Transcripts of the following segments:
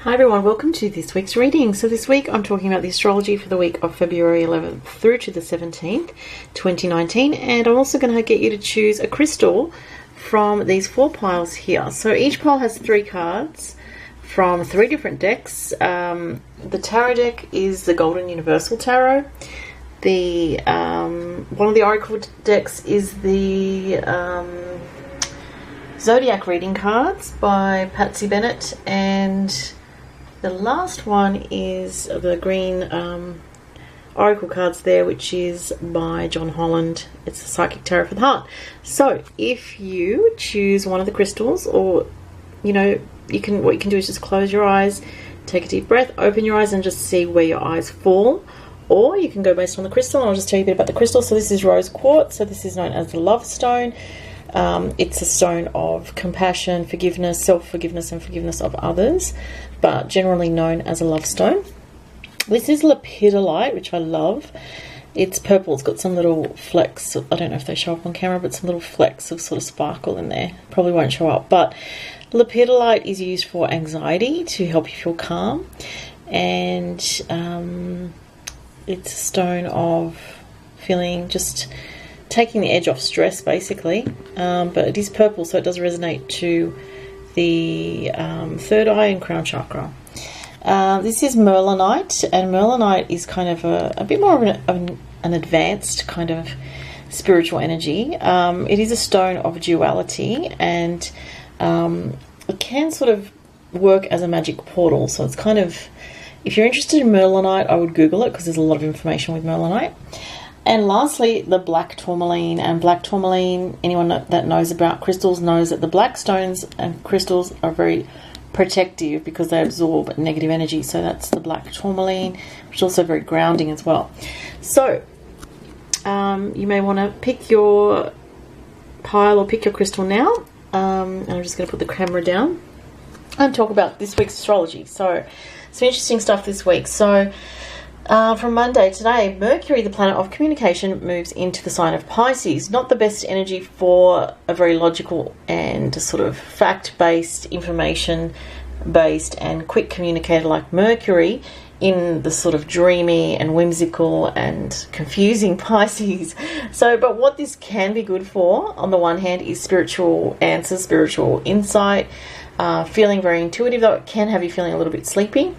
Hi everyone, welcome to this week's reading. So this week I'm talking about the astrology for the week of February 11th through to the 17th, 2019, and I'm also going to get you to choose a crystal from these 4 piles here. So each pile has 3 cards from 3 different decks. The tarot deck is the Golden Universal Tarot. The one of the oracle decks is the Zodiac reading cards by Patsy Bennett, and the last one is the green oracle cards there, which is by John Holland. It's a Psychic Tarot for the Heart. So if you choose one of the crystals, or what you can do is just close your eyes, take a deep breath, open your eyes and just see where your eyes fall. Or you can go based on the crystal, and I'll just tell you a bit about the crystal. So this is rose quartz, so this is known as the love stone. It's a stone of compassion, forgiveness, self-forgiveness and forgiveness of others, but generally known as a love stone. This is lepidolite, which I love. It's purple. It's got some little flecks. I don't know if they show up on camera, but some little flecks of sort of sparkle in there. Probably won't show up, but lepidolite is used for anxiety, to help you feel calm, and it's a stone of feeling just taking the edge off stress, basically, but it is purple, so it does resonate to the third eye and crown chakra. This is merlinite, and merlinite is kind of a bit more of an advanced kind of spiritual energy. It is a stone of duality, and it can sort of work as a magic portal. So it's kind of, if you're interested in merlinite, I would Google it because there's a lot of information with merlinite. And lastly, the black tourmaline. And black tourmaline, anyone that knows about crystals knows that the black stones and crystals are very protective because they absorb negative energy. So that's the black tourmaline, which is also very grounding as well. So you may want to pick your pile or pick your crystal now. And I'm just going to put the camera down and talk about this week's astrology. So some interesting stuff this week. So from Monday today, Mercury, the planet of communication, moves into the sign of Pisces. Not the best energy for a very logical and sort of fact-based, information-based and quick communicator like Mercury in the sort of dreamy and whimsical and confusing Pisces. So, but what this can be good for, on the one hand, is spiritual answers, spiritual insight, feeling very intuitive, though it can have you feeling a little bit sleepy.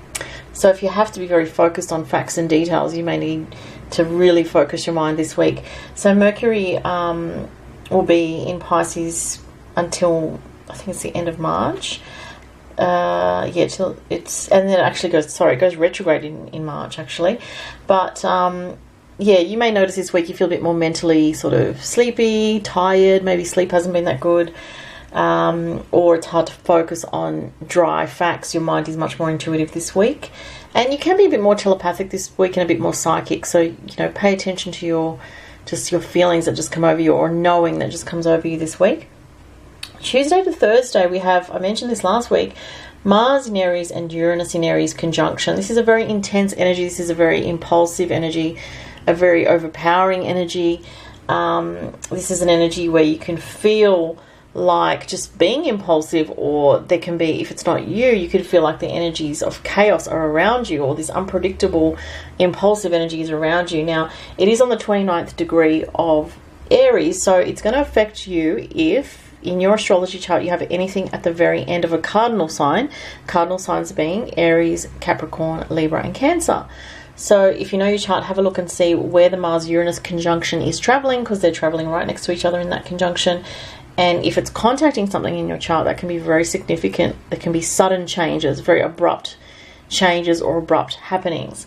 So if you have to be very focused on facts and details, you may need to really focus your mind this week. So Mercury will be in Pisces until, I think it's the end of March. Till it's, and then it actually goes, it goes retrograde in March actually. But you may notice this week you feel a bit more mentally sort of sleepy, tired, maybe sleep hasn't been that good. Or it's hard to focus on dry facts. Your mind is much more intuitive this week, and you can be a bit more telepathic this week and a bit more psychic. So pay attention to your feelings that just come over you, or knowing that just comes over you this week. Tuesday to Thursday we have, I mentioned this last week, Mars in Aries and Uranus in Aries conjunction. This is a very intense energy. This is a very impulsive energy, a very overpowering energy. This is an energy where you can feel like just being impulsive, or there can be, if it's not you could feel like the energies of chaos are around you, or this unpredictable impulsive energy is around you. Now it is on the 29th degree of Aries, so it's going to affect you if in your astrology chart you have anything at the very end of a cardinal sign, cardinal signs being Aries, Capricorn, Libra and Cancer. So if you know your chart, have a look and see where the Mars-Uranus conjunction is traveling, because they're traveling right next to each other in that conjunction. And if it's contacting something in your chart, that can be very significant. There can be sudden changes, very abrupt changes or abrupt happenings.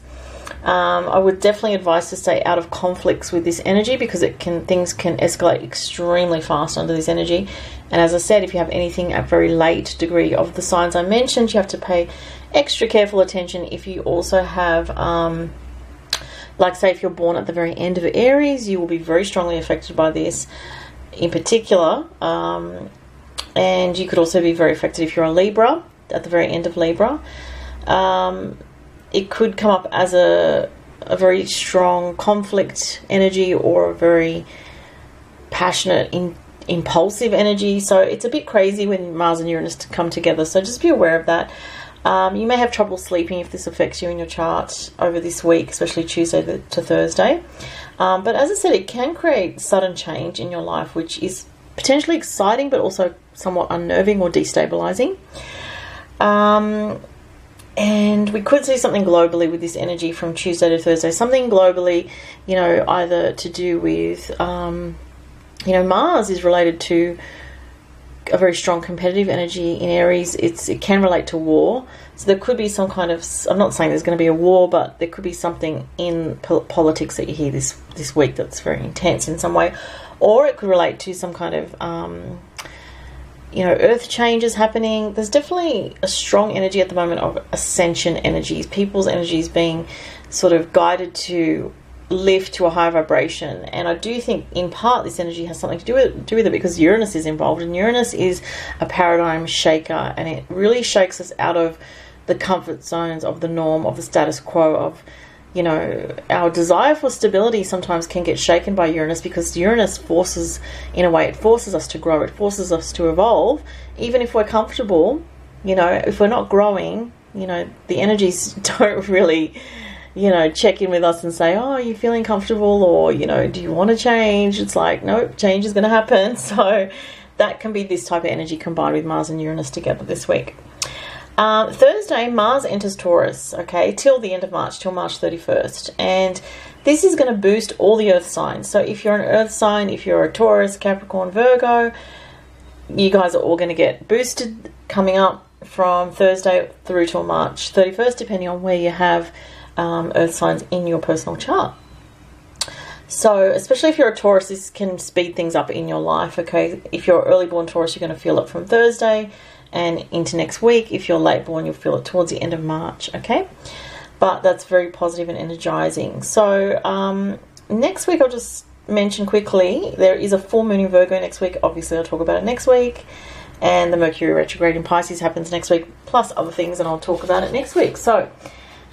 I would definitely advise to stay out of conflicts with this energy, because things can escalate extremely fast under this energy. And as I said, if you have anything at very late degree of the signs I mentioned, you have to pay extra careful attention. If you also have, like say if you're born at the very end of Aries, you will be very strongly affected by this in particular, and you could also be very affected if you're a Libra at the very end of Libra. It could come up as a very strong conflict energy, or a very passionate, impulsive energy. So it's a bit crazy when Mars and Uranus come together, so just be aware of that. You may have trouble sleeping if this affects you in your chart over this week, especially Tuesday to Thursday. But as I said, it can create sudden change in your life, which is potentially exciting, but also somewhat unnerving or destabilizing. And we could see something globally with this energy from Tuesday to Thursday. Something globally, you know, either to do with, you know, Mars is related to a very strong competitive energy in Aries. It can relate to war. So there could be some kind of, I'm not saying there's going to be a war, but there could be something in politics that you hear this week that's very intense in some way. Or it could relate to some kind of, you know, earth changes happening. There's definitely a strong energy at the moment of ascension energies, people's energies being sort of guided to lift to a higher vibration. And I do think in part this energy has something to do with it because Uranus is involved, and Uranus is a paradigm shaker, and it really shakes us out of the comfort zones of the norm, of the status quo, of, you know, our desire for stability sometimes can get shaken by Uranus, because Uranus forces, in a way, it forces us to grow, it forces us to evolve. Even if we're comfortable, you know, if we're not growing, you know, the energies don't really, you know, check in with us and say, oh, are you feeling comfortable, or, you know, do you want to change? It's like, no, change is going to happen. So that can be this type of energy combined with Mars and Uranus together this week. Thursday, Mars enters Taurus, okay, till the end of March, till March 31st. And this is going to boost all the earth signs. So if you're an earth sign, if you're a Taurus, Capricorn, Virgo, you guys are all going to get boosted coming up from Thursday through till March 31st, depending on where you have earth signs in your personal chart. So especially if you're a Taurus, this can speed things up in your life, okay? If you're early born Taurus, you're going to feel it from Thursday and into next week. If you're late born, you'll feel it towards the end of March, okay? But that's very positive and energizing. So next week, I'll just mention quickly, there is a full moon in Virgo next week. Obviously, I'll talk about it next week. And the Mercury retrograde in Pisces happens next week, plus other things, and I'll talk about it next week. So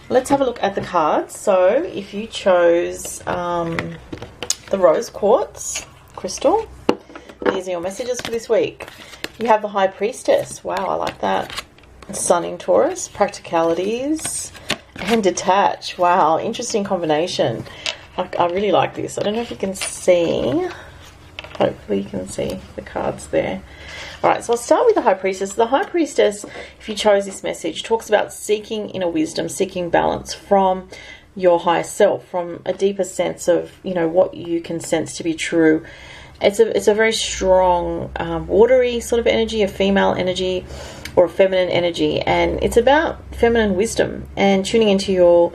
let's have a look at the cards. So if you chose the rose quartz crystal, these are your messages for this week. You have the High Priestess. Wow, I like that. Sun in Taurus, practicalities, and detach. Wow, interesting combination. I really like this. I don't know if you can see. Hopefully you can see the cards there. Alright, so I'll start with the High Priestess. The High Priestess, if you chose this message, talks about seeking inner wisdom, seeking balance from your higher self, from a deeper sense of, you know, what you can sense to be true. It's a very strong, watery sort of energy, a female energy or a feminine energy, and it's about feminine wisdom and tuning into your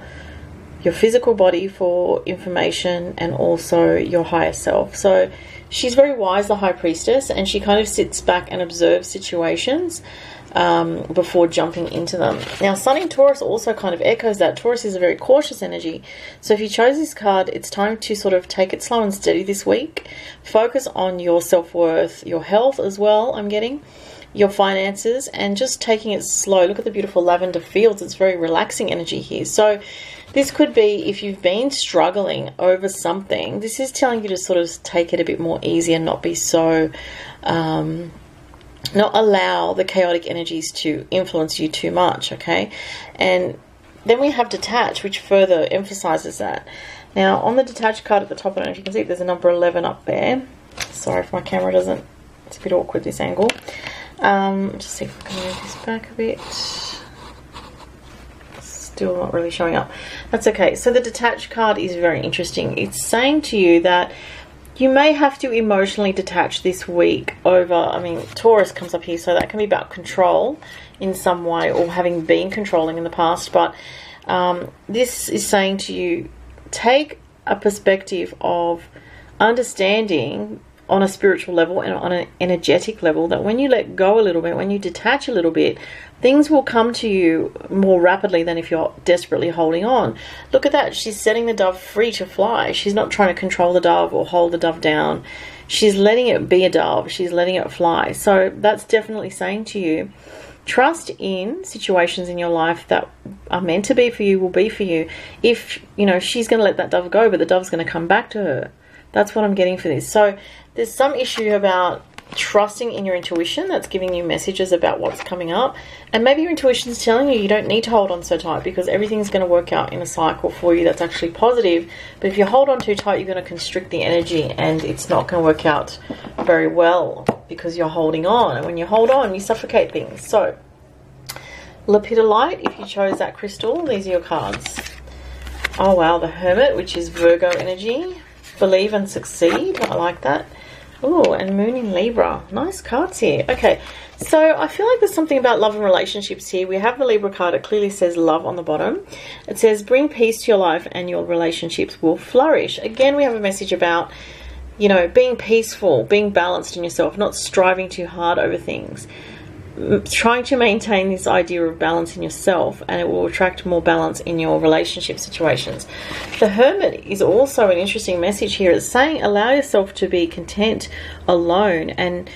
physical body for information and also your higher self. So she's very wise, the High Priestess, and she kind of sits back and observes situations before jumping into them. Now, Sun in Taurus also kind of echoes that. Taurus is a very cautious energy. So if you chose this card, it's time to sort of take it slow and steady this week. Focus on your self-worth, your health as well, I'm getting, your finances, and just taking it slow. Look at the beautiful lavender fields. It's very relaxing energy here. So this could be, if you've been struggling over something, this is telling you to sort of take it a bit more easy and not be so, not allow the chaotic energies to influence you too much, okay? And then we have detach, which further emphasizes that. Now, on the detached card at the top, I don't know if you can see, there's a number 11 up there. Sorry if my camera doesn't, it's a bit awkward, this angle. Just see if I can move this back a bit. Still not really showing up. That's okay. So the detached card is very interesting. It's saying to you that you may have to emotionally detach this week over, I mean, Taurus comes up here, so that can be about control in some way, or having been controlling in the past. But this is saying to you, take a perspective of understanding on a spiritual level and on an energetic level, that when you let go a little bit, when you detach a little bit, things will come to you more rapidly than if you're desperately holding on. Look at that. She's setting the dove free to fly. She's not trying to control the dove or hold the dove down. She's letting it be a dove. She's letting it fly. So that's definitely saying to you, trust in situations in your life that are meant to be for you, will be for you. If, you know, she's going to let that dove go, but the dove's going to come back to her. That's what I'm getting for this. So there's some issue about trusting in your intuition that's giving you messages about what's coming up. And maybe your intuition is telling you don't need to hold on so tight because everything's going to work out in a cycle for you that's actually positive. But if you hold on too tight, you're going to constrict the energy and it's not going to work out very well because you're holding on. And when you hold on, you suffocate things. So, Lepidolite, if you chose that crystal, these are your cards. Oh wow, the Hermit, which is Virgo energy. Believe and succeed. I like that. Oh, and Moon in Libra. Nice cards here. Okay, so I feel like there's something about love and relationships here. We have the Libra card. It clearly says love on the bottom. It says bring peace to your life and your relationships will flourish. Again, we have a message about, you know, being peaceful, being balanced in yourself, not striving too hard over things. Trying to maintain this idea of balance in yourself, and it will attract more balance in your relationship situations. The Hermit is also an interesting message here. It's saying allow yourself to be content alone and,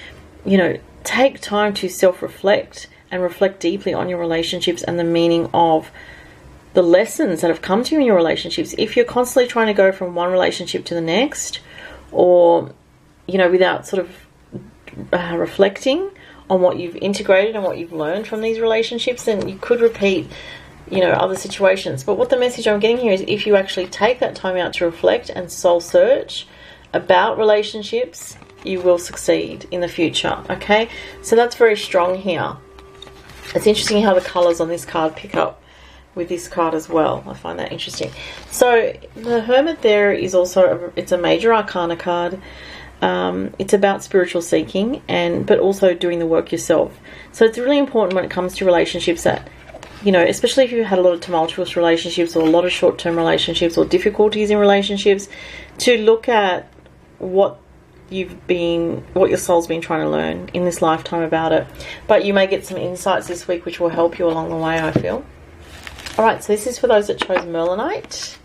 you know, take time to self-reflect and reflect deeply on your relationships and the meaning of the lessons that have come to you in your relationships. If you're constantly trying to go from one relationship to the next, or, you know, without sort of reflecting on what you've integrated and what you've learned from these relationships, then you could repeat, you know, other situations. But what the message I'm getting here is if you actually take that time out to reflect and soul search about relationships, you will succeed in the future. Okay, so that's very strong here. It's interesting how the colors on this card pick up with this card as well. I find that interesting. So the Hermit there is also it's a major arcana card. It's about spiritual seeking but also doing the work yourself. So it's really important when it comes to relationships that, you know, especially if you've had a lot of tumultuous relationships or a lot of short-term relationships or difficulties in relationships, to look at what your soul's been trying to learn in this lifetime about it. But you may get some insights this week which will help you along the way, I feel. Alright, so this is for those that chose Merlinite.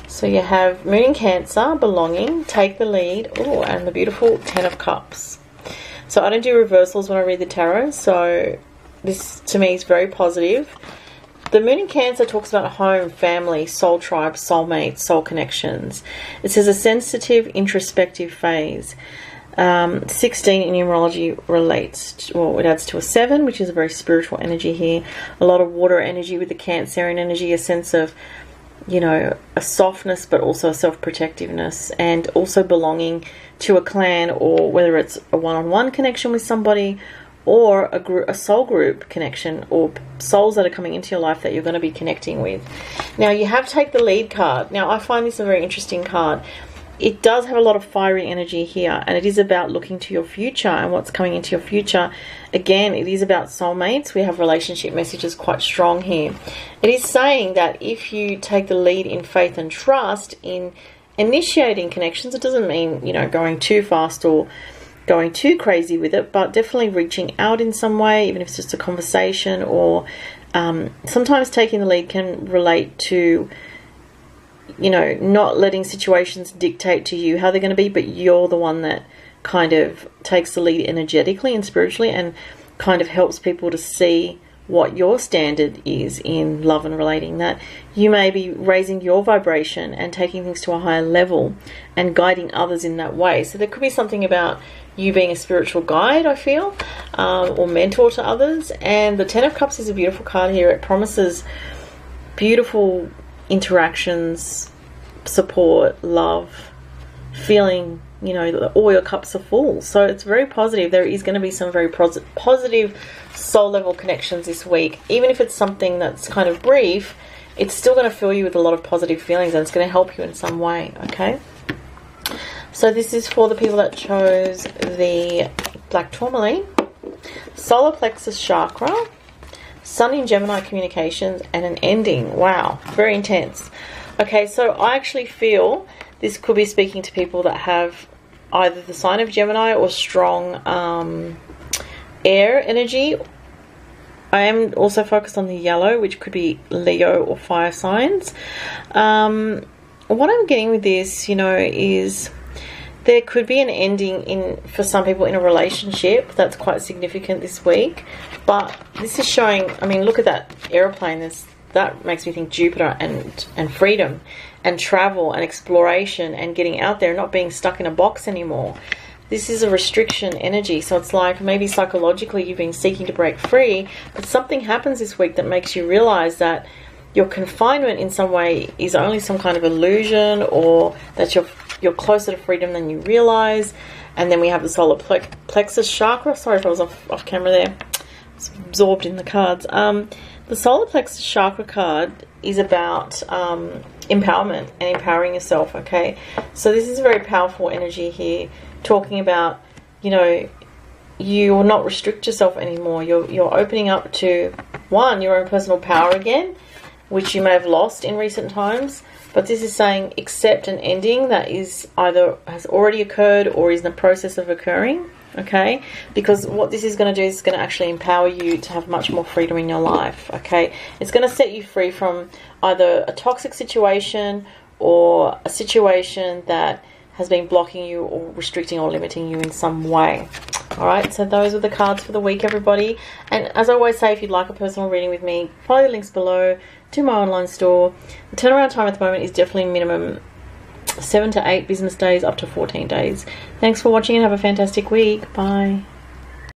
So you have Moon in Cancer, belonging, take the lead, and the beautiful Ten of Cups. So I don't do reversals when I read the tarot, so this to me is very positive. The Moon in Cancer talks about home, family, soul tribe, soulmates, soul connections. It says a sensitive, introspective phase. 16 in numerology it adds to a 7, which is a very spiritual energy here. A lot of water energy with the Cancerian energy, a sense of, you know, a softness but also a self-protectiveness, and also belonging to a clan, or whether it's a one-on-one connection with somebody or a soul group connection, or souls that are coming into your life that you're going to be connecting with. Now you have Take the Lead card. Now I find this a very interesting card. It does have a lot of fiery energy here, and it is about looking to your future and what's coming into your future. Again, it is about soulmates. We have relationship messages quite strong here. It is saying that if you take the lead in faith and trust in initiating connections, it doesn't mean, you know, going too fast or going too crazy with it, but definitely reaching out in some way, even if it's just a conversation, or sometimes taking the lead can relate to, you know, not letting situations dictate to you how they're going to be, but you're the one that kind of takes the lead energetically and spiritually and kind of helps people to see what your standard is in love and relating, that you may be raising your vibration and taking things to a higher level and guiding others in that way. So there could be something about you being a spiritual guide, I feel, or mentor to others. And the Ten of Cups is a beautiful card here. It promises beautiful interactions, support, love, feeling, you know, that all your cups are full. So it's very positive. There is going to be some very positive soul level connections this week. Even if it's something that's kind of brief, it's still going to fill you with a lot of positive feelings, and it's going to help you in some way. Okay, so this is for the people that chose the black tourmaline. Solar plexus chakra, Sun in Gemini communications, and an ending. Wow, very intense. Okay, so I actually feel this could be speaking to people that have either the sign of Gemini or strong air energy. I am also focused on the yellow, which could be Leo or fire signs. What I'm getting with this, you know, is there could be an ending for some people in a relationship that's quite significant this week. But this is showing, I mean, look at that aeroplane. That makes me think Jupiter and freedom and travel and exploration and getting out there, not being stuck in a box anymore. this is a restriction energy. So it's like maybe psychologically you've been seeking to break free, but something happens this week that makes you realize that your confinement in some way is only some kind of illusion, or that you're closer to freedom than you realize. And then we have the solar plexus chakra. Sorry if I was off camera there. It's absorbed in the cards. The solar plexus chakra card is about empowerment and empowering yourself, okay? So this is a very powerful energy here, talking about, you know, you will not restrict yourself anymore. You're opening up to, one, your own personal power again, which you may have lost in recent times. But this is saying accept an ending that is either has already occurred or is in the process of occurring, okay? Because what this is going to do is it's going to actually empower you to have much more freedom in your life, okay? It's going to set you free from either a toxic situation or a situation that has been blocking you or restricting or limiting you in some way. All right, so those are the cards for the week, everybody. And as I always say, if you'd like a personal reading with me, follow the links below to my online store. The turnaround time at the moment is definitely minimum 7 to 8 business days, up to 14 days. Thanks for watching and have a fantastic week. Bye.